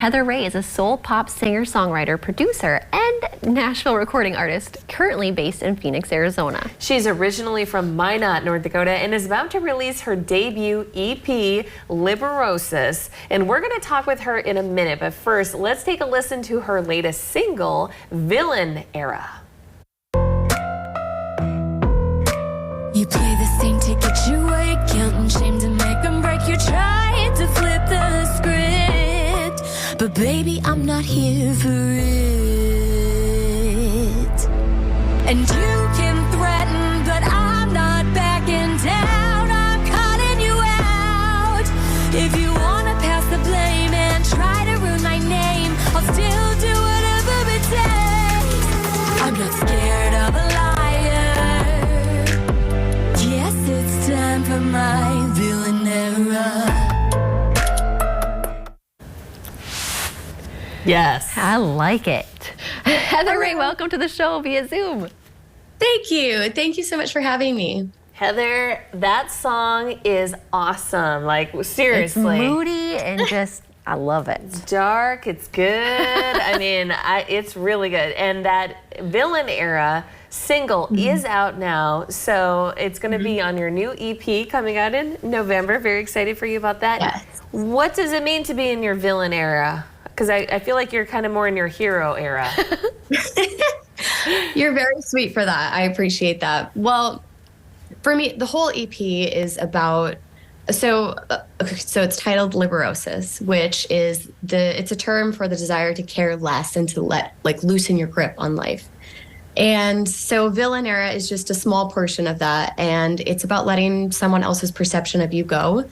Heather Ray is a soul pop singer, songwriter, producer, and Nashville recording artist, currently based in Phoenix, Arizona. She's originally from Minot, North Dakota, and is about to release her debut EP, Liberosis. And we're going to talk with her in a minute, but first, let's take a listen to her latest single, Villain Era. You play the scene to get you awake, counting shame to make them break. You try to flip the script, but baby, I'm not here for it. And you can threaten, but I'm not backing down. I'm calling you out. If you wanna pass the blame and try to ruin my name, I'll still do whatever it takes. I'm not scared of a liar. Yes, it's time for my villain era. Yes. I like it. Heather Ray, welcome to the show via Zoom. Thank you. Thank you so much for having me. Heather, that song is awesome. Like, seriously. It's moody and just, I love it. It's dark, it's good. I mean, it's really good. And that Villain Era single is out now, so it's going to be on your new EP coming out in November. Very excited for you about that. Yes. What does it mean to be in your villain era? Because I feel like you're kind of more in your hero era. You're very sweet for that. I appreciate that. Well, for me, the whole EP is about, so it's titled Liberosis, which is it's a term for the desire to care less and to loosen your grip on life. And so Villain Era is just a small portion of that. And it's about letting someone else's perception of you go.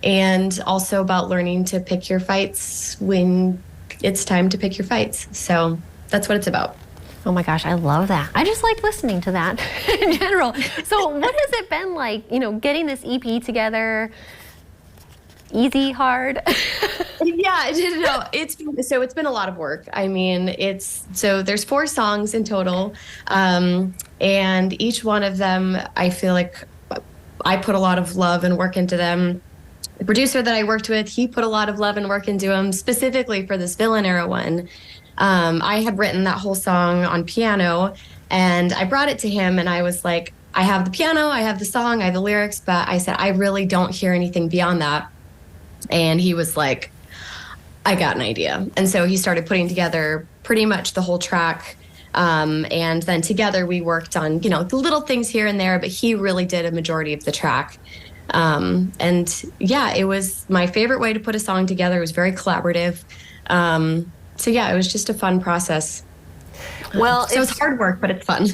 And also about learning to pick your fights when it's time to pick your fights. So that's what it's about. Oh my gosh, I love that. I just like listening to that in general. So what has it been like, getting this EP together? Easy, hard? Yeah, no, it's been a lot of work. I mean, there's 4 songs in total, and each one of them, I feel like I put a lot of love and work into them. The producer that I worked with, he put a lot of love and work into them, specifically for this Villain Era one. I had written that whole song on piano, and I brought it to him, and I was like, I have the piano, I have the song, I have the lyrics, but I said, I really don't hear anything beyond that. And he was like, I got an idea. And so he started putting together pretty much the whole track. And then together we worked on, the little things here and there, but he really did a majority of the track. And yeah, it was my favorite way to put a song together. It was very collaborative. So yeah, it was just a fun process. Well, so it's hard work, but it's fun.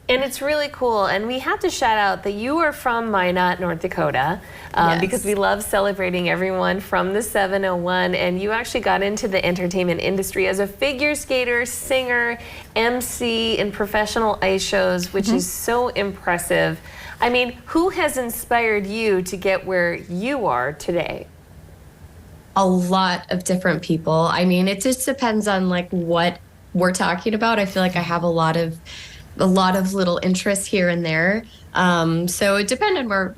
And it's really cool. And we have to shout out that you are from Minot, North Dakota, Yes. because we love celebrating everyone from the 701. And you actually got into the entertainment industry as a figure skater, singer, MC in professional ice shows, which is so impressive. I mean, who has inspired you to get where you are today? A lot of different people. I mean, it just depends on what we're talking about. I feel like I have a lot of little interests here and there. So it depended on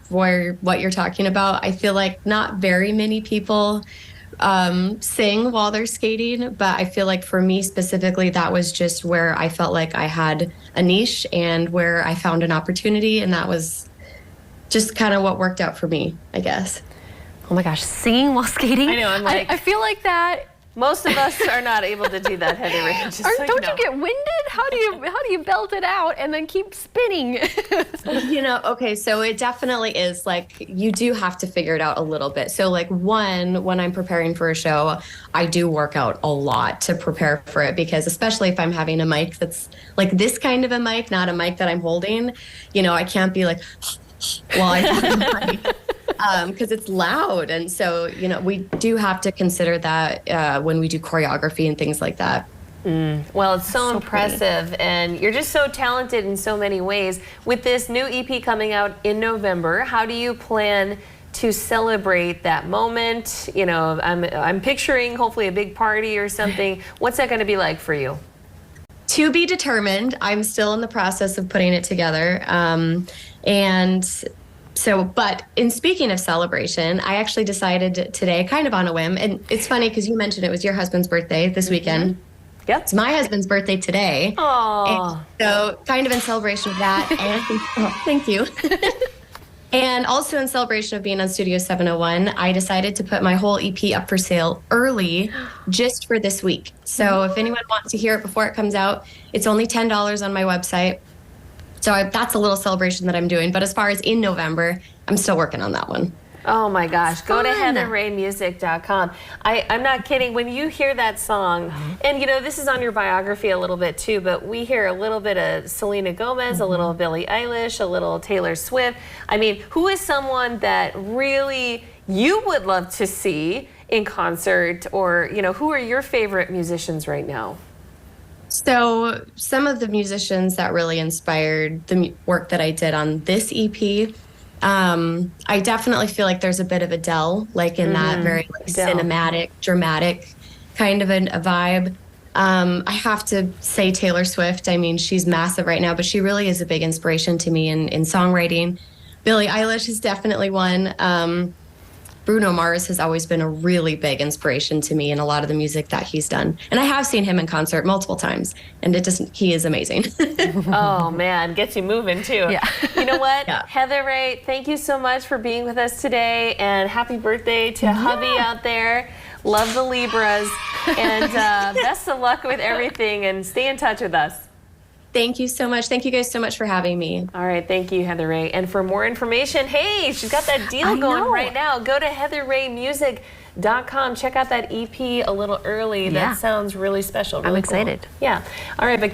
what you're talking about. I feel like not very many people sing while they're skating, but I feel like for me specifically, that was just where I felt like I had a niche and where I found an opportunity, and that was just kind of what worked out for me, I guess. Oh my gosh, singing while skating? I know, I'm like, I feel like that. Most of us are not able to do that, Heather Ray. Don't you get winded? How do you belt it out and then keep spinning? Okay, so it definitely is you do have to figure it out a little bit. So when I'm preparing for a show, I do work out a lot to prepare for it, because especially if I'm having a mic that's like this kind of a mic, not a mic that I'm holding, I can't be like, while I have the mic. Because it's loud. And so, we do have to consider that when we do choreography and things like that. Well, it's so impressive. Pretty. And you're just so talented in so many ways. With this new EP coming out in November, how do you plan to celebrate that moment? I'm picturing hopefully a big party or something. What's that going to be like for you? To be determined. I'm still in the process of putting it together. And But in speaking of celebration, I actually decided today, kind of on a whim, and it's funny because you mentioned it was your husband's birthday this weekend. Yep. It's my husband's birthday today. Aww. And so kind of in celebration of that, and thank you. And also in celebration of being on Studio 701, I decided to put my whole EP up for sale early just for this week. So if anyone wants to hear it before it comes out, it's only $10 on my website. So that's a little celebration that I'm doing. But as far as in November, I'm still working on that one. Oh my gosh, go to Fun. heatherraymusic.com. I'm not kidding. When you hear that song, and you know, this is on your biography a little bit too, but we hear a little bit of Selena Gomez, a little Billie Eilish, a little Taylor Swift. I mean, who is someone that really you would love to see in concert, or, you know, who are your favorite musicians right now? So some of the musicians that really inspired the work that I did on this EP, I definitely feel like there's a bit of Adele, like in that very like cinematic, dramatic kind of a vibe. I have to say Taylor Swift. I mean, she's massive right now, but she really is a big inspiration to me in songwriting. Billie Eilish is definitely one. Bruno Mars has always been a really big inspiration to me in a lot of the music that he's done. And I have seen him in concert multiple times, and he is amazing. Oh man, gets you moving too. Yeah. You know what? Yeah. Heather Rae, thank you so much for being with us today, and happy birthday to hubby out there. Love the Libras, and best of luck with everything, and stay in touch with us. Thank you so much. Thank you guys so much for having me. All right, thank you, Heather Rae. And for more information, hey, she's got that deal going right now. Go to heatherraymusic.com. Check out that EP a little early. Yeah. That sounds really special. Really I'm cool. excited. Yeah. All right, but